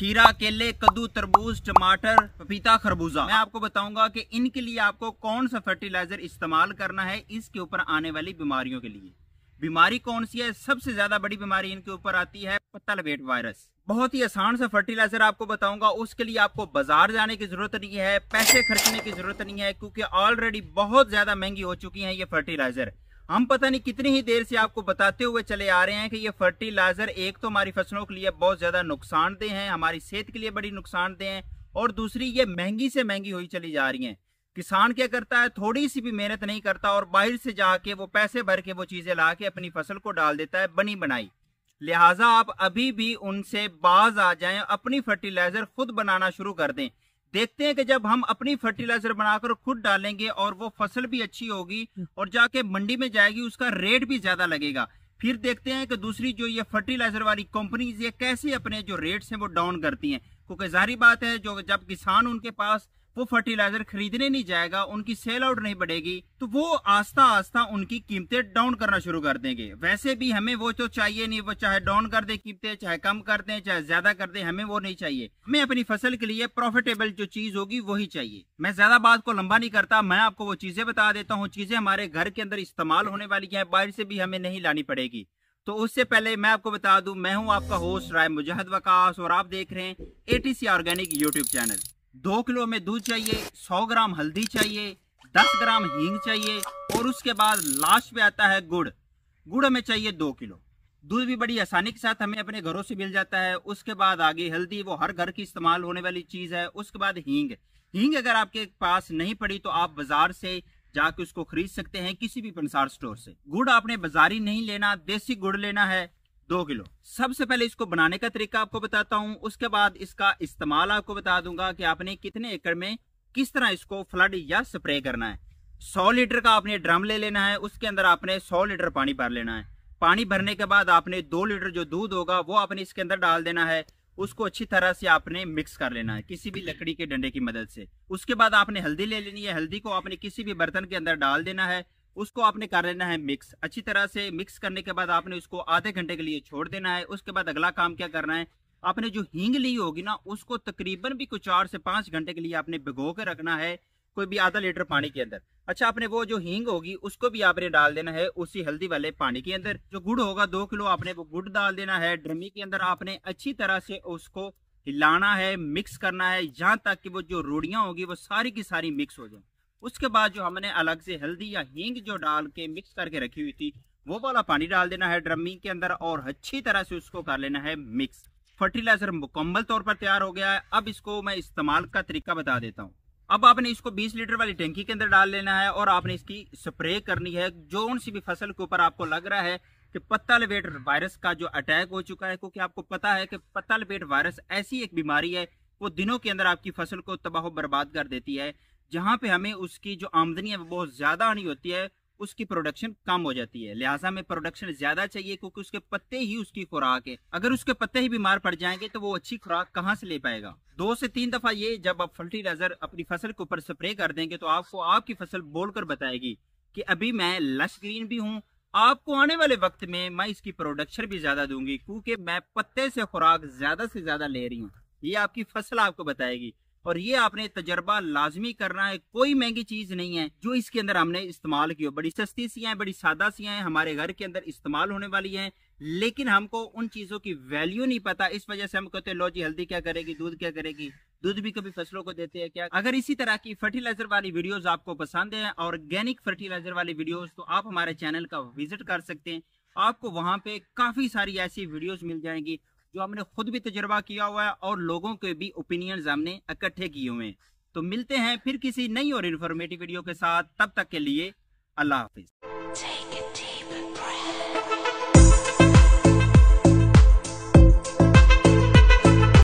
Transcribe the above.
खीरा, केले, कद्दू, तरबूज, टमाटर, पपीता, खरबूजा। मैं आपको बताऊंगा कि इनके लिए आपको कौन सा फर्टिलाइजर इस्तेमाल करना है इसके ऊपर आने वाली बीमारियों के लिए। बीमारी कौन सी है? सबसे ज्यादा बड़ी बीमारी इनके ऊपर आती है पत्ता लपेट वायरस। बहुत ही आसान सा फर्टिलाइजर आपको बताऊंगा। उसके लिए आपको बाजार जाने की जरूरत नहीं है, पैसे खर्चने की जरूरत नहीं है, क्योंकि ऑलरेडी बहुत ज्यादा महंगी हो चुकी है ये फर्टिलाइजर। हम पता नहीं कितनी ही देर से आपको बताते हुए चले आ रहे हैं कि ये फर्टिलाइजर एक तो हमारी फसलों के लिए बहुत ज्यादा नुकसानदेह है, हमारी सेहत के लिए बड़ी नुकसानदेह है, और दूसरी ये महंगी से महंगी हुई चली जा रही है। किसान क्या करता है, थोड़ी सी भी मेहनत नहीं करता और बाहर से जाके वो पैसे भर के वो चीजें ला के अपनी फसल को डाल देता है बनी बनाई। लिहाजा आप अभी भी उनसे बाज आ जाएं, अपनी फर्टिलाइजर खुद बनाना शुरू कर दें। देखते हैं कि जब हम अपनी फर्टिलाइजर बनाकर खुद डालेंगे और वो फसल भी अच्छी होगी और जाके मंडी में जाएगी, उसका रेट भी ज्यादा लगेगा। फिर देखते हैं कि दूसरी जो ये फर्टिलाइजर वाली कंपनीज ये कैसे अपने जो रेट्स हैं वो डाउन करती हैं, क्योंकि जाहिर बात है जो जब किसान उनके पास वो फर्टिलाइजर खरीदने नहीं जाएगा, उनकी सेल आउट नहीं बढ़ेगी, तो वो आस्ता आस्ता उनकी कीमतें डाउन करना शुरू कर देंगे। वैसे भी हमें वो तो चाहिए नहीं, वो चाहे डाउन कर दे कीमतें, चाहे कम कर दें, चाहे ज्यादा कर दें, हमें वो नहीं चाहिए। हमें अपनी फसल के लिए प्रॉफिटेबल जो चीज होगी वही चाहिए। मैं ज्यादा बात को लंबा नहीं करता, मैं आपको वो चीजें बता देता हूँ। चीजें हमारे घर के अंदर इस्तेमाल होने वाली है, बाहर से भी हमें नहीं लानी पड़ेगी। तो उससे पहले मैं आपको बता दूं, मैं हूं आपका होस्ट राय मुजाहिद वकास और आप देख रहे हैं ATC organic YouTube channel. 2 kilo में दूध चाहिए, 100 ग्राम हल्दी चाहिए, 10 ग्राम हींग चाहिए, और उसके बाद लास्ट पे आता है गुड़। गुड़ हमें चाहिए 2 किलो। दूध भी बड़ी आसानी के साथ हमें अपने घरों से मिल जाता है। उसके बाद आगे हल्दी, वो हर घर की इस्तेमाल होने वाली चीज है। उसके बाद हींग। हींग अगर आपके पास नहीं पड़ी तो आप बाजार से जाके उसको खरीद सकते हैं, किसी भी पंसार स्टोर से। गुड़ आपने बाजारी नहीं लेना, देसी गुड़ लेना है 2 किलो। सबसे पहले इसको बनाने का तरीका आपको बताता हूं, उसके बाद इसका इस्तेमाल आपको बता दूंगा कि आपने कितने एकड़ में किस तरह इसको फ्लड या स्प्रे करना है। 100 लीटर का आपने ड्रम ले लेना है, उसके अंदर आपने 100 लीटर पानी भर लेना है। पानी भरने के बाद आपने 2 लीटर जो दूध होगा वो आपने इसके अंदर डाल देना है। उसको अच्छी तरह से आपने मिक्स कर लेना है किसी भी लकड़ी के डंडे की मदद से। उसके बाद आपने हल्दी ले लेनी है, हल्दी को आपने किसी भी बर्तन के अंदर डाल देना है। उसको आपने कर लेना है मिक्स। अच्छी तरह से मिक्स करने के बाद आपने उसको आधे घंटे के लिए छोड़ देना है। उसके बाद अगला काम क्या करना है, आपने जो हींग ली होगी ना उसको तकरीबन भी कुछ 4 से 5 घंटे के लिए आपने भिगो के रखना है, कोई भी आधा लीटर पानी के अंदर। अच्छा, आपने वो जो हींग होगी उसको भी आपने डाल देना है उसी हल्दी वाले पानी के अंदर। जो गुड़ होगा 2 किलो आपने वो गुड़ डाल देना है ड्रमी के अंदर। आपने अच्छी तरह से उसको हिलाना है, मिक्स करना है, यहाँ तक कि वो जो रोड़ियां होगी वो सारी की सारी मिक्स हो जाए। उसके बाद जो हमने अलग से हल्दी या हींग जो डाल के मिक्स करके रखी हुई थी वो वाला पानी डाल देना है ड्रमी के अंदर और अच्छी तरह से उसको कर लेना है मिक्स। फर्टिलाइजर मुकम्मल तौर पर तैयार हो गया है। अब इसको मैं इस्तेमाल का तरीका बता देता हूँ। अब आपने इसको 20 लीटर वाली टंकी के अंदर डाल लेना है और आपने इसकी स्प्रे करनी है जो सी भी फसल के ऊपर आपको लग रहा है कि पत्ता लपेट वायरस का जो अटैक हो चुका है, क्योंकि आपको पता है कि पत्ता लपेट वायरस ऐसी एक बीमारी है वो दिनों के अंदर आपकी फसल को तबाह बर्बाद कर देती है। जहां पे हमें उसकी जो आमदनी है वो बहुत ज्यादा आनी होती है, उसकी प्रोडक्शन कम हो जाती है। लिहाजा हमें प्रोडक्शन ज्यादा चाहिए क्योंकि उसके पत्ते ही उसकी खुराक है। अगर उसके पत्ते ही बीमार पड़ जाएंगे तो वो अच्छी खुराक कहां से ले पाएगा। 2 से 3 दफा ये जब आप फर्टिलाइजर अपनी फसल के ऊपर स्प्रे कर देंगे तो आपको आपकी फसल बोलकर बताएगी कि अभी मैं लश ग्रीन भी हूँ, आपको आने वाले वक्त में मैं इसकी प्रोडक्शन भी ज्यादा दूंगी क्योंकि मैं पत्ते से खुराक ज्यादा से ज्यादा ले रही हूँ। ये आपकी फसल आपको बताएगी और ये आपने तजर्बा लाजमी करना है। कोई महंगी चीज नहीं है जो इसके अंदर हमने इस्तेमाल की हो, बड़ी सस्ती सी हैं, बड़ी सादा सी हैं, हमारे घर के अंदर इस्तेमाल होने वाली हैं, लेकिन हमको उन चीजों की वैल्यू नहीं पता। इस वजह से हम कहते हैं लो जी हल्दी क्या करेगी, दूध क्या करेगी, दूध भी कभी फसलों को देते हैं क्या। अगर इसी तरह की फर्टिलाइजर वाली वीडियोस आपको पसंद है, ऑर्गेनिक फर्टिलाइजर वाली वीडियोस, तो आप हमारे चैनल का विजिट कर सकते हैं। आपको वहां पे काफी सारी ऐसी वीडियोस मिल जाएंगी जो हमने खुद भी तजर्बा किया हुआ है और लोगों के भी ओपिनियंस हमने इकट्ठे किए हुए हैं। तो मिलते हैं फिर किसी नई और इन्फॉर्मेटिव वीडियो के साथ, तब तक के लिए अल्लाह हाफिज।